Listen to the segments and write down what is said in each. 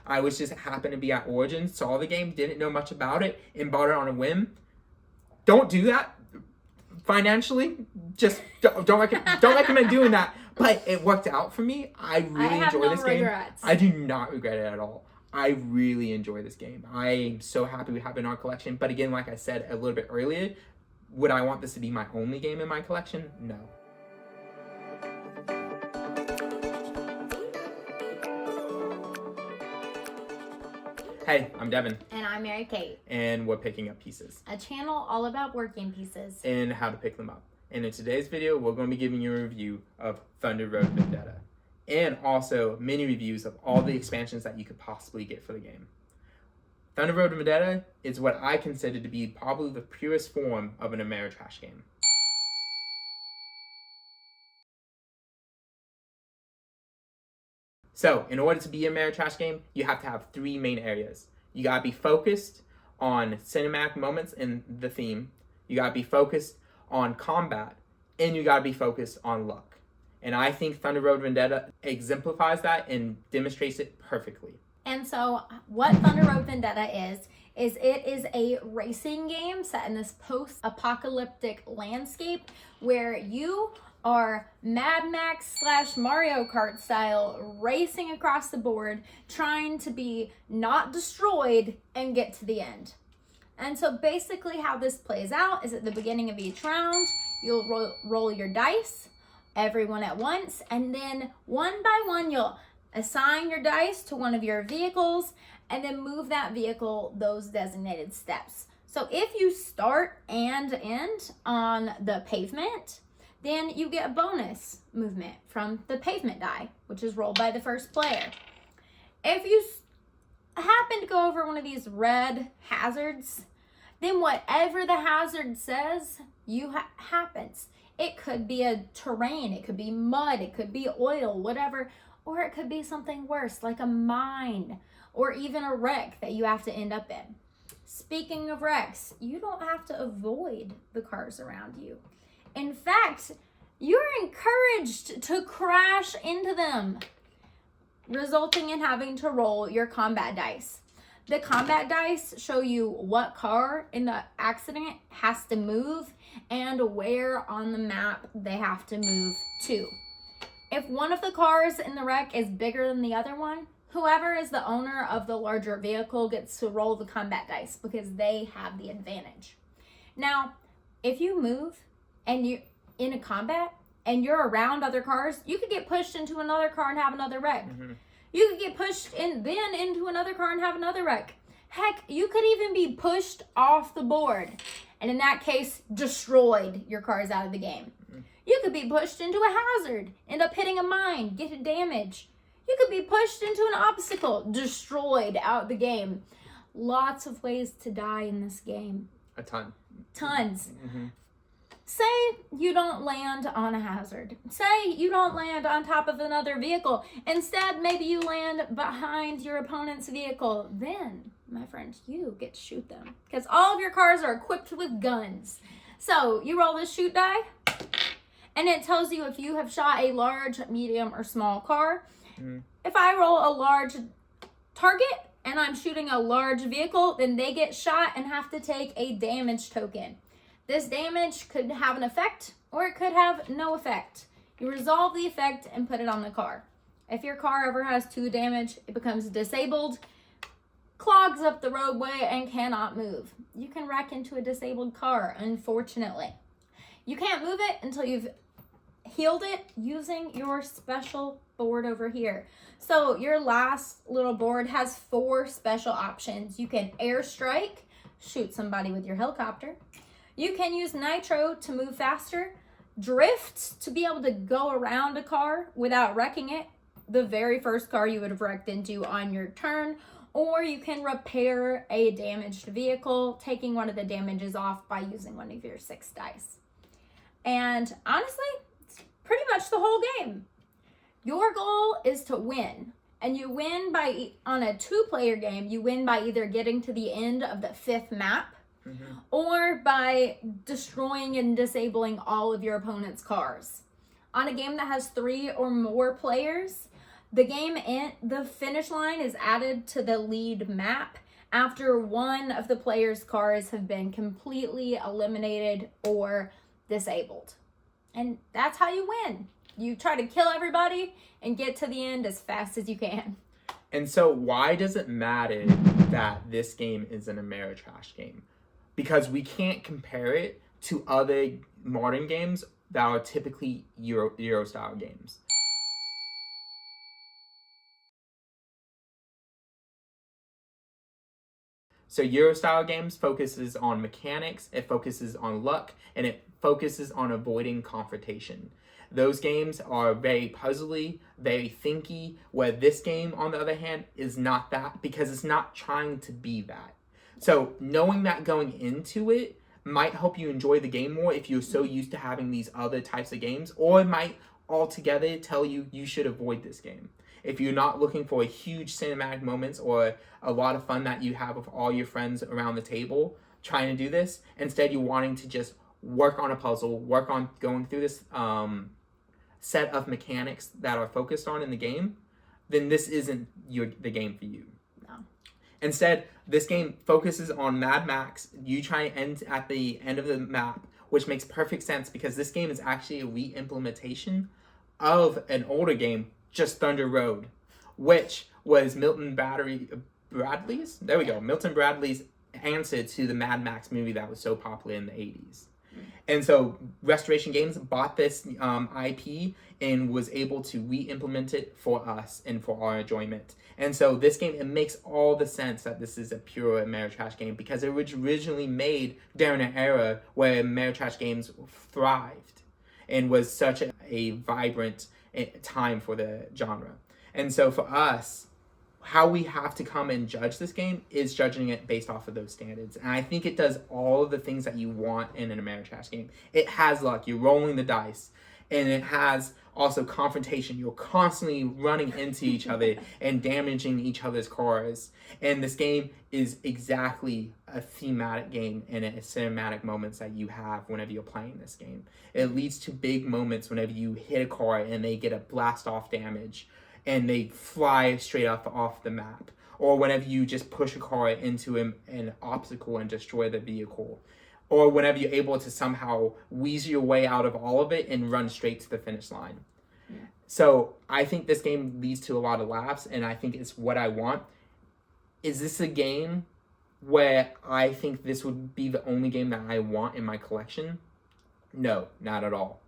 I was just happened to be at Origins, saw the game, didn't know much about it, and bought it on a whim. Don't do that financially. Just don't recommend doing that. But it worked out for me. I really enjoy this game. Regrets. I do not regret it at all. I really enjoy this game. I am so happy we have it in our collection. But again, like I said a little bit earlier, would I want this to be my only game in my collection? No. Hey, I'm Devin. And I'm Mary Kate. And we're picking up pieces. A channel all about working pieces. And how to pick them up. And in today's video, we're going to be giving you a review of Thunder Road Vendetta. And also mini reviews of all the expansions that you could possibly get for the game. Thunder Road Vendetta is what I consider to be probably the purest form of an Ameritrash game. So, in order to be a Ameritrash game, you have to have three main areas. You gotta be focused on cinematic moments in the theme, you gotta be focused on combat, and you gotta be focused on luck. And I think Thunder Road Vendetta exemplifies that and demonstrates it perfectly. And so, what Thunder Road Vendetta is it is a racing game set in this post-apocalyptic landscape where you are Mad Max / Mario Kart style racing across the board, trying to be not destroyed and get to the end. And so basically how this plays out is at the beginning of each round, you'll roll your dice, everyone at once, and then one by one you'll assign your dice to one of your vehicles and then move that vehicle those designated steps. So if you start and end on the pavement, then you get a bonus movement from the pavement die, which is rolled by the first player. If you happen to go over one of these red hazards, then whatever the hazard says, happens. It could be a terrain, it could be mud, it could be oil, whatever, or it could be something worse, like a mine, or even a wreck that you have to end up in. Speaking of wrecks, you don't have to avoid the cars around you. In fact, you're encouraged to crash into them, resulting in having to roll your combat dice. The combat dice show you what car in the accident has to move and where on the map they have to move to. If one of the cars in the wreck is bigger than the other one, whoever is the owner of the larger vehicle gets to roll the combat dice because they have the advantage. Now, if you move and you're in a combat and you're around other cars, you could get pushed into another car and have another wreck. Mm-hmm. You could get pushed then into another car and have another wreck. Heck, you could even be pushed off the board. And in that case, destroyed, your cars out of the game. Mm-hmm. You could be pushed into a hazard, end up hitting a mine, get damage. You could be pushed into an obstacle, destroyed out of the game. Lots of ways to die in this game. A ton. Tons. Mm-hmm. Say you don't land on a hazard. Say you don't land on top of another vehicle. Instead, maybe you land behind your opponent's vehicle. Then, my friend, you get to shoot them. Because all of your cars are equipped with guns. So, you roll this shoot die, and it tells you if you have shot a large, medium, or small car. Mm. If I roll a large target, and I'm shooting a large vehicle, then they get shot and have to take a damage token. This damage could have an effect, or it could have no effect. You resolve the effect and put it on the car. If your car ever has 2 damage, it becomes disabled, clogs up the roadway, and cannot move. You can wreck into a disabled car, unfortunately. You can't move it until you've healed it using your special board over here. So your last little board has 4 special options. You can airstrike, shoot somebody with your helicopter. You can use nitro to move faster, drift to be able to go around a car without wrecking it, the very first car you would have wrecked into on your turn, or you can repair a damaged vehicle, taking one of the damages off by using one of your 6 dice. And honestly, it's pretty much the whole game. Your goal is to win, and you win on a 2-player game, you win by either getting to the end of the 5th map, mm-hmm. or by destroying and disabling all of your opponent's cars. On a game that has 3 or more players, The finish line is added to the lead map after one of the player's cars have been completely eliminated or disabled. And that's how you win. You try to kill everybody and get to the end as fast as you can. And so why does it matter that this game is an Ameritrash game? Because we can't compare it to other modern games that are typically Euro style games. So Euro style games focuses on mechanics, it focuses on luck, and it focuses on avoiding confrontation. Those games are very puzzly, very thinky, where this game, on the other hand, is not that, because it's not trying to be that. So knowing that going into it might help you enjoy the game more if you're so used to having these other types of games, or it might altogether tell you you should avoid this game. If you're not looking for huge cinematic moments or a lot of fun that you have with all your friends around the table trying to do this, instead you're wanting to just work on a puzzle, work on going through this set of mechanics that are focused on in the game, then this isn't the game for you. No. Instead, this game focuses on Mad Max. You try to end at the end of the map, which makes perfect sense because this game is actually a re-implementation of an older game, just Thunder Road, which was Milton Bradley's answer to the Mad Max movie that was so popular in the 80s. And so Restoration Games bought this IP and was able to re-implement it for us and for our enjoyment. And so this game, it makes all the sense that this is a pure Ameritrash game because it was originally made during an era where Ameritrash games thrived and was such a vibrant time for the genre. And so for us, how we have to come and judge this game is judging it based off of those standards. And I think it does all of the things that you want in an Ameritrash game. It has luck. You're rolling the dice. And it has also confrontation. You're constantly running into each other and damaging each other's cars. And this game is exactly a thematic game and a cinematic moments that you have whenever you're playing this game. It leads to big moments whenever you hit a car and they get a blast off damage and they fly straight off the map. Or whenever you just push a car into an obstacle and destroy the vehicle. Or whenever you're able to somehow weasel your way out of all of it and run straight to the finish line. Yeah. So I think this game leads to a lot of laughs, and I think it's what I want. Is this a game where I think this would be the only game that I want in my collection? No, not at all.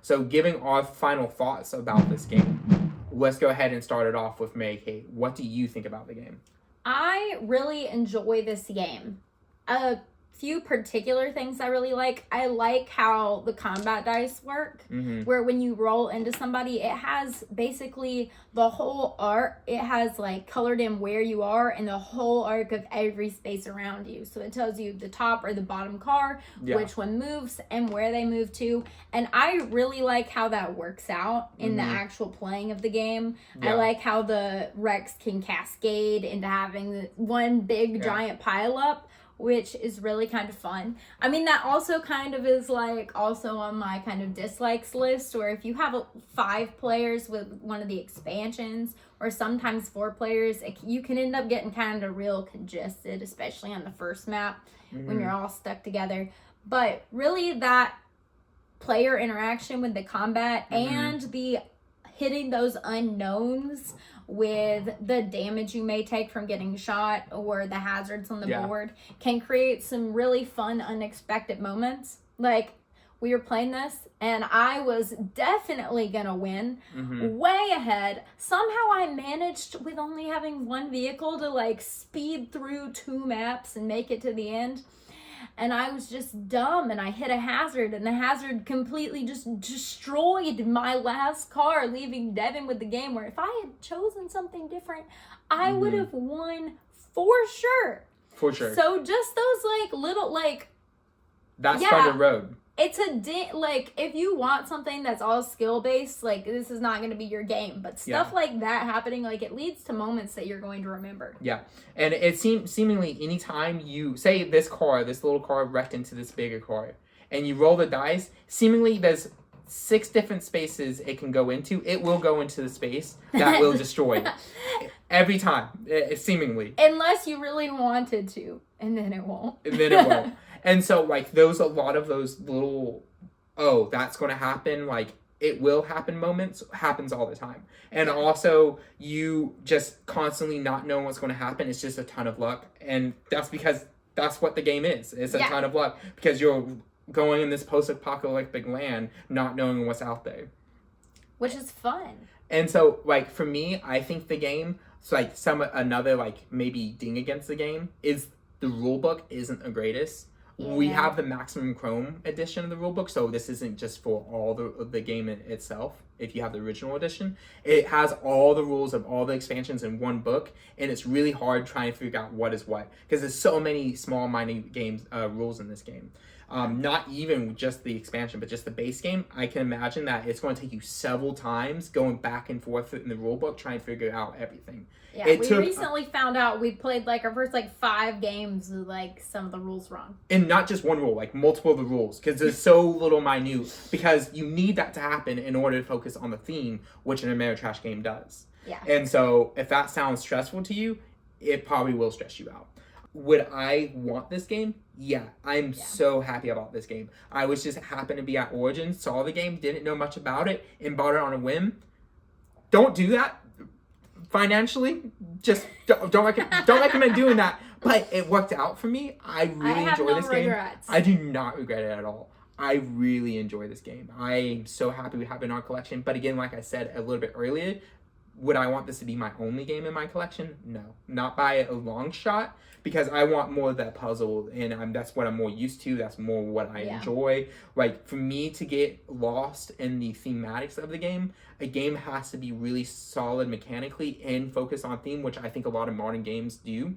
So giving our final thoughts about this game, let's go ahead and start it off with Mary Kate. What do you think about the game? I really enjoy this game. A few particular things I really like. I like how the combat dice work, where when you roll into somebody, it has basically the whole arc. It has like colored in where you are and the whole arc of every space around you. So it tells you the top or the bottom car, which one moves and where they move to. And I really like how that works out in the actual playing of the game. I like how the wrecks can cascade into having one big giant pile up, which is really kind of fun. I mean, that also kind of is like also on my kind of dislikes list, where if you have 5 players with one of the expansions, or sometimes 4 players, you can end up getting kind of real congested, especially on the first map when you're all stuck together. But really that player interaction with the combat and the hitting those unknowns with the damage you may take from getting shot or the hazards on the board can create some really fun, unexpected moments. Like, we were playing this and I was definitely gonna win, way ahead. Somehow I managed, with only having one vehicle, to like speed through 2 maps and make it to the end. And I was just dumb and I hit a hazard and the hazard completely just destroyed my last car, leaving Devin with the game, where if I had chosen something different, I would have won for sure. For sure. So just those like little like... That's Thunder Road. It's like, if you want something that's all skill-based, like, this is not going to be your game. But stuff like that happening, like, it leads to moments that you're going to remember. Yeah. And it seemingly anytime you, say this little car wrecked into this bigger car, and you roll the dice, seemingly there's 6 different spaces it can go into. It will go into the space that will destroy you. Every time, seemingly. Unless you really wanted to, and then it won't. And then it won't. And so, like, a lot of those little, oh, that's going to happen, like, it will happen moments, happens all the time. And also, you just constantly not knowing what's going to happen, it's just a ton of luck. And that's because that's what the game is. It's a ton of luck. Because you're going in this post-apocalyptic land, not knowing what's out there. Which is fun. And so, like, for me, I think the game, so, like, another, like, maybe ding against the game is the rulebook isn't the greatest. Yeah. We have the Maximum Chrome edition of the rulebook, so this isn't just for all the game itself. If you have the original edition, it has all the rules of all the expansions in one book, and it's really hard trying to figure out what is what, because there's so many small, minute games rules in this game. Not even just the expansion, but just the base game. I can imagine that it's going to take you several times going back and forth in the rulebook trying to figure out everything. Yeah, we recently found out we played like our first 5 games with like some of the rules wrong. And not just one rule, like multiple of the rules, because there's so little minute, because you need that to happen in order to focus on the theme, which an Ameritrash game does. Yeah. And so if that sounds stressful to you, it probably will stress you out. Would I want this game? Yeah, I'm so happy about this game. I was just happened to be at Origins, saw the game, didn't know much about it, and bought it on a whim. Don't do that financially. Just don't recommend doing that. But it worked out for me. I really enjoy this game. I do not regret it at all. I really enjoy this game. I'm so happy we have it in our collection. But again, like I said a little bit earlier, would I want this to be my only game in my collection? No, not by a long shot, because I want more of that puzzle, and that's what I'm more used to. That's more what I enjoy. Like, for me to get lost in the thematics of the game, a game has to be really solid mechanically and focus on theme, which I think a lot of modern games do.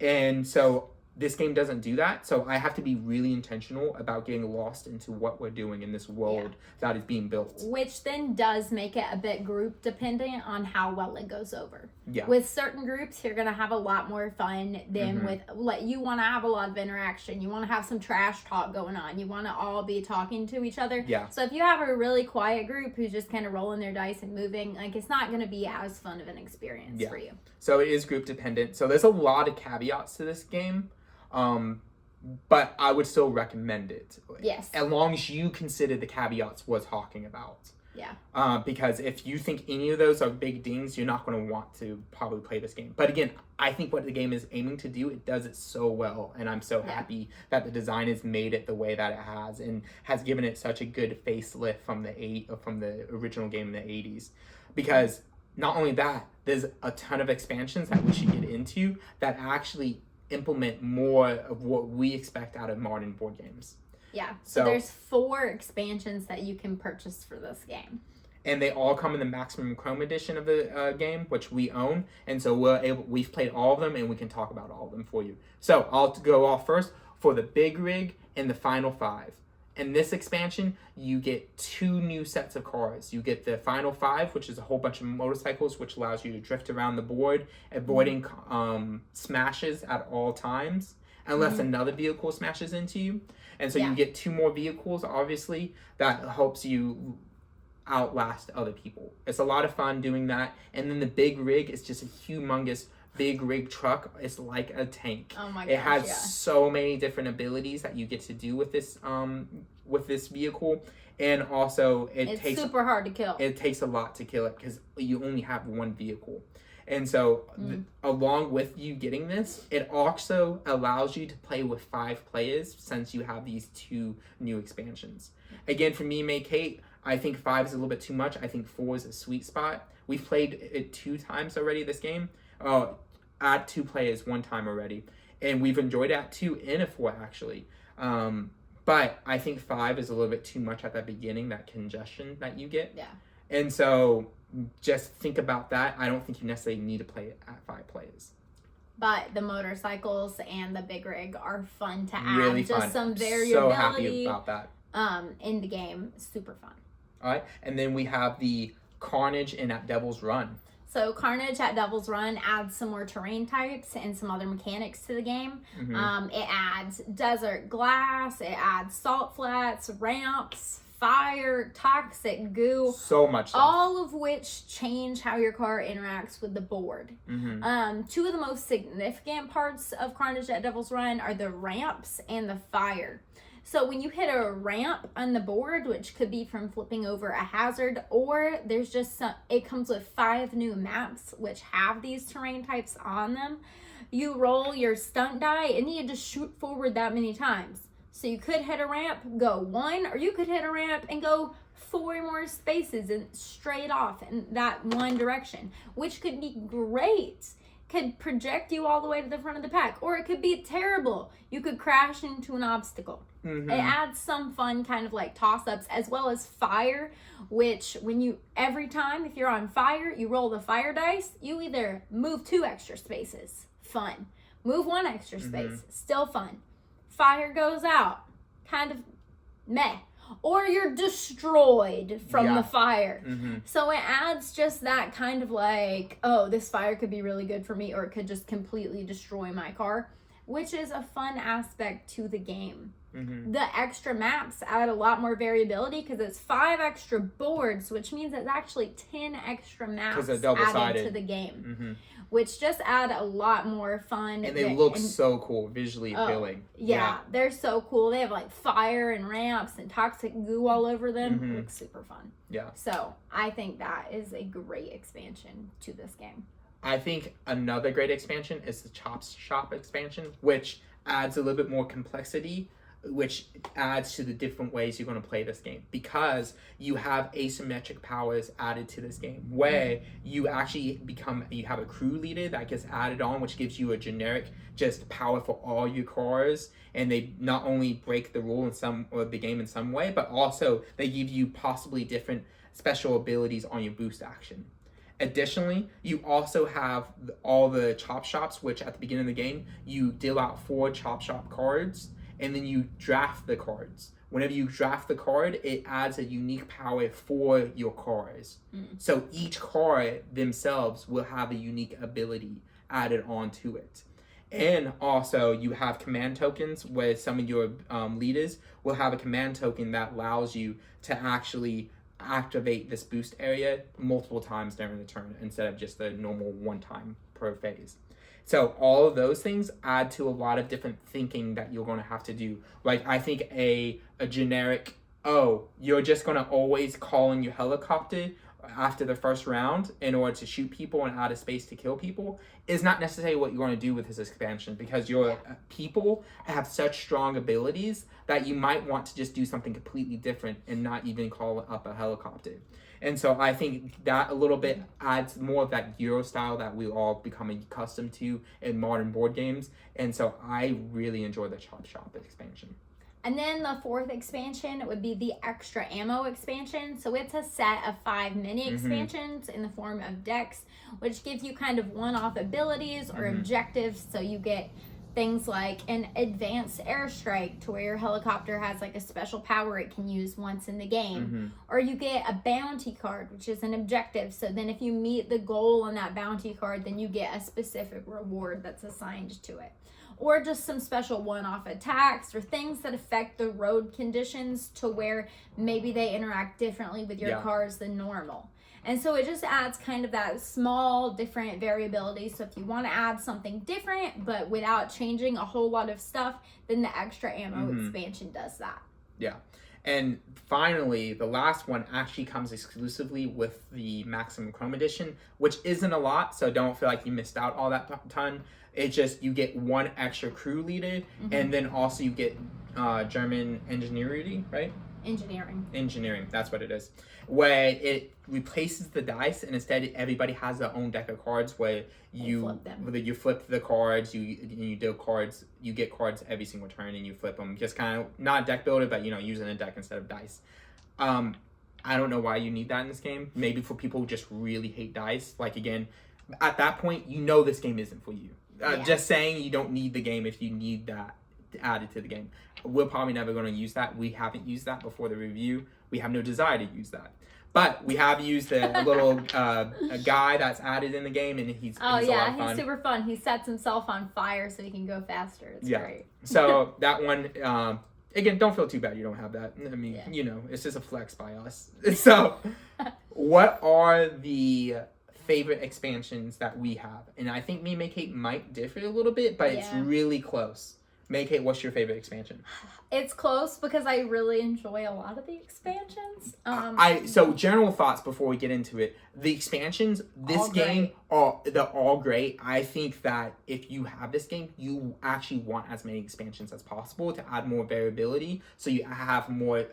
And so this game doesn't do that, so I have to be really intentional about getting lost into what we're doing in this world that is being built. Which then does make it a bit group dependent on how well it goes over. Yeah. With certain groups, you're going to have a lot more fun than with, like, you want to have a lot of interaction. You want to have some trash talk going on. You want to all be talking to each other. Yeah. So if you have a really quiet group who's just kind of rolling their dice and moving, like, it's not going to be as fun of an experience for you. So it is group dependent. So there's a lot of caveats to this game. But I would still recommend it. Yes. As long as you consider the caveats we're talking about. Yeah. Because if you think any of those are big dings, you're not going to want to probably play this game. But again, I think what the game is aiming to do, it does it so well. And I'm so happy that the design has made it the way that it has and has given it such a good facelift from the original game in the 80s. Because not only that, there's a ton of expansions that we should get into that actually implement more of what we expect out of modern board games. Yeah. So there's 4 expansions that you can purchase for this game. And they all come in the Maximum Chrome edition of the game, which we own. And so we've played all of them, and we can talk about all of them for you. So I'll go off first for the Big Rig and the Final 5. In this expansion, you get 2 new sets of cars. You get the Final 5, which is a whole bunch of motorcycles, which allows you to drift around the board, avoiding smashes at all times, unless another vehicle smashes into you. And so you get 2 more vehicles, obviously, that helps you outlast other people. It's a lot of fun doing that. And then the Big Rig is just a humongous big rig truck. It's like a tank. Oh my gosh, it has so many different abilities that you get to do with this vehicle, and also it's super hard to kill. It takes a lot to kill it because you only have one vehicle. And so along with you getting this, it also allows you to play with 5 players since you have these 2 new expansions. Again, for me, Mary Kate, I think 5 is a little bit too much. I think 4 is a sweet spot. We've played it 2 times already this game. At 2 players 1 time already. And we've enjoyed it at 2 and a 4, actually. But I think 5 is a little bit too much at the beginning, that congestion that you get. Yeah. And so just think about that. I don't think you necessarily need to play it at 5 players. But the motorcycles and the big rig are fun to add. Really just fun. Some variability. So happy about that. In the game. Super fun. All right. And then we have the Carnage in at Devil's Run. So Carnage at Devil's Run adds some more terrain types and some other mechanics to the game. It adds desert glass, it adds salt flats, ramps, fire, toxic, goo. So much stuff. All of which change how your car interacts with the board. Two of the most significant parts of Carnage at Devil's Run are the ramps and the fire. So when you hit a ramp on the board, which could be from flipping over a hazard, or there's just it comes with 5 new maps which have these terrain types on them. You roll your stunt die and you just shoot forward that many times. So you could hit a ramp, go 1, or you could hit a ramp and go 4 more spaces and straight off in that one direction, which could be great. Could project you all the way to the front of the pack, or it could be terrible. You could crash into an obstacle. It adds some fun kind of like toss-ups, as well as fire, which every time if you're on fire, you roll the fire dice, you either move 2 extra spaces, fun. Move 1 extra space, still fun. Fire goes out, kind of meh. Or you're destroyed from the fire. So it adds just that kind of like, oh, this fire could be really good for me, or it could just completely destroy my car, which is a fun aspect to the game. The extra maps add a lot more variability because it's 5 extra boards, which means it's actually 10 extra maps added to the game. Which just add a lot more fun. And they look so cool, visually appealing. Yeah, they're so cool. They have like fire and ramps and toxic goo all over them. It looks super fun. Yeah. So I think that is a great expansion to this game. I think another great expansion is the Choppe Shoppe expansion, which adds a little bit more complexity, which adds to the different ways you're going to play this game, because you have asymmetric powers added to this game where you actually you have a crew leader that gets added on, which gives you a generic just power for all your cars, and they not only break the rule of the game in some way, but also they give you possibly different special abilities on your boost action. Additionally, you also have all the Choppe Shoppes, which at the beginning of the game you deal out 4 Choppe Shoppe cards, and then you draft the cards. Whenever you draft the card, it adds a unique power for your cars. So each card themselves will have a unique ability added onto it. And also, you have command tokens where some of your leaders will have a command token that allows you to actually activate this boost area multiple times during the turn instead of just the normal 1 time per phase. So all of those things add to a lot of different thinking that you're going to have to do. Like, I think a generic, you're just going to always call in your helicopter after the first round in order to shoot people and out of space to kill people is not necessarily what you're going to do with this expansion, because your people have such strong abilities that you might want to just do something completely different and not even call up a helicopter. And so I think that a little bit adds more of that Euro style that we all become accustomed to in modern board games. And so I really enjoy the Choppe Shoppe expansion. And then the 4th expansion would be the extra ammo expansion. So it's a set of 5 mini expansions in the form of decks, which gives you kind of one-off abilities or objectives. So you get things like an advanced airstrike, to where your helicopter has like a special power it can use once in the game. Or you get a bounty card, which is an objective. So then if you meet the goal on that bounty card, then you get a specific reward that's assigned to it. Or just some special one-off attacks or things that affect the road conditions to where maybe they interact differently with your cars than normal. And so it just adds kind of that small different variability. So if you want to add something different but without changing a whole lot of stuff, then the extra ammo expansion does that. Yeah. And finally, the last one actually comes exclusively with the Maximum Chrome Edition, which isn't a lot, so don't feel like you missed out all that ton. It's just you get 1 extra crew leader, and then also you get German ingenuity, right? Engineering, that's what it is. Where it replaces the dice, and instead everybody has their own deck of cards where you flip the cards, you deal cards, you get cards every single turn and you flip them. Just kind of not a deck builder, but using a deck instead of dice. I don't know why you need that in this game. Maybe for people who just really hate dice. Like, again, at that point, this game isn't for you. Just saying, you don't need the game if you need that added to the game. We're probably never going to use that. We haven't used that before the review. We have no desire to use that. But we have used a little a guy that's added in the game, and he's a lot of fun. He's super fun. He sets himself on fire so he can go faster. It's great. So that one, Again, don't feel too bad you don't have that. I mean, Yeah. you know, it's just a flex by us. So, what are the favorite expansions that we have? And I think me and Mary Kate might differ a little bit, but it's Yeah. really close. Mary Kate, what's your favorite expansion? It's close because I really enjoy a lot of the expansions. So general thoughts before we get into it. The expansions, this All game, they're all great. I think that if you have this game, you actually want as many expansions as possible to add more variability, so you have more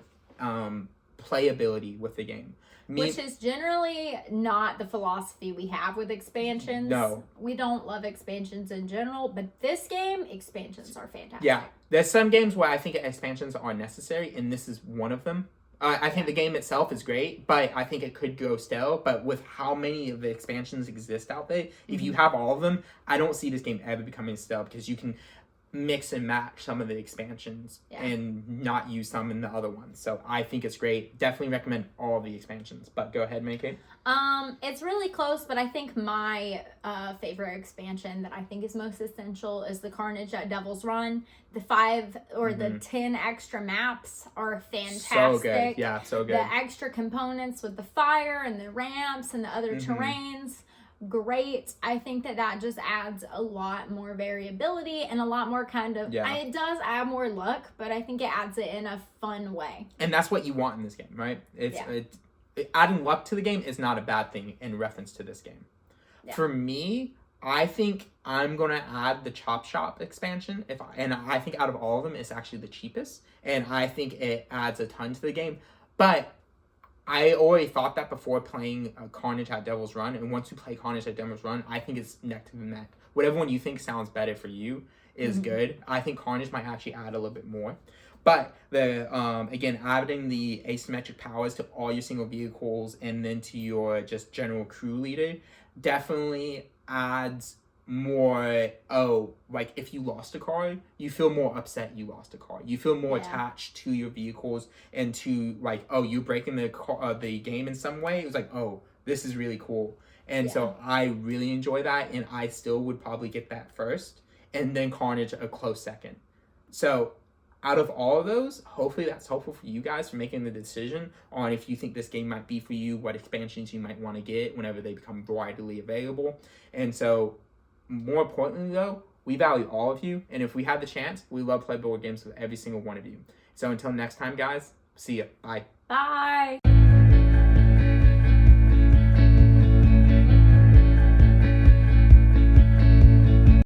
playability with the game. Which is generally not the philosophy we have with expansions. No. We don't love expansions in general, but this game, expansions are fantastic. Yeah, there's some games where I think expansions are necessary, and this is one of them. I think the game itself is great, but I think it could go stale. But with how many of the expansions exist out there, if you have all of them, I don't see this game ever becoming stale, because you can mix and match some of the expansions and not use some in the other ones. So I think it's great. Definitely recommend all the expansions. But go ahead, Mary Kate. It's really close, but I think my favorite expansion that I think is most essential is the Carnage at Devil's Run. The 5 or the 10 extra maps are fantastic. So good. Yeah, so good. The extra components with the fire and the ramps and the other terrains, great. I think that just adds a lot more variability and a lot more kind of, it does add more luck, but I think it adds it in a fun way. And that's what you want in this game, right? Adding luck to the game is not a bad thing in reference to this game. Yeah. For me, I think I'm going to add the Choppe Shoppe expansion. And I think out of all of them, it's actually the cheapest. And I think it adds a ton to the game. But I already thought that before playing Carnage at Devil's Run. And once you play Carnage at Devil's Run, I think it's neck to the neck. Whatever one you think sounds better for you is good. I think Carnage might actually add a little bit more. But again, adding the asymmetric powers to all your single vehicles and then to your just general crew leader definitely adds more, like if you lost a car, you feel more upset you lost a car. You feel more attached to your vehicles and to like, you're breaking the game in some way. It was like, this is really cool. And so I really enjoy that, and I still would probably get that first, and then Carnage a close second. So out of all of those, hopefully that's helpful for you guys for making the decision on if you think this game might be for you, what expansions you might want to get whenever they become widely available. And so, more importantly though, we value all of you, and if we have the chance, we love play board games with every single one of you. So until next time, guys, see ya. Bye. Bye.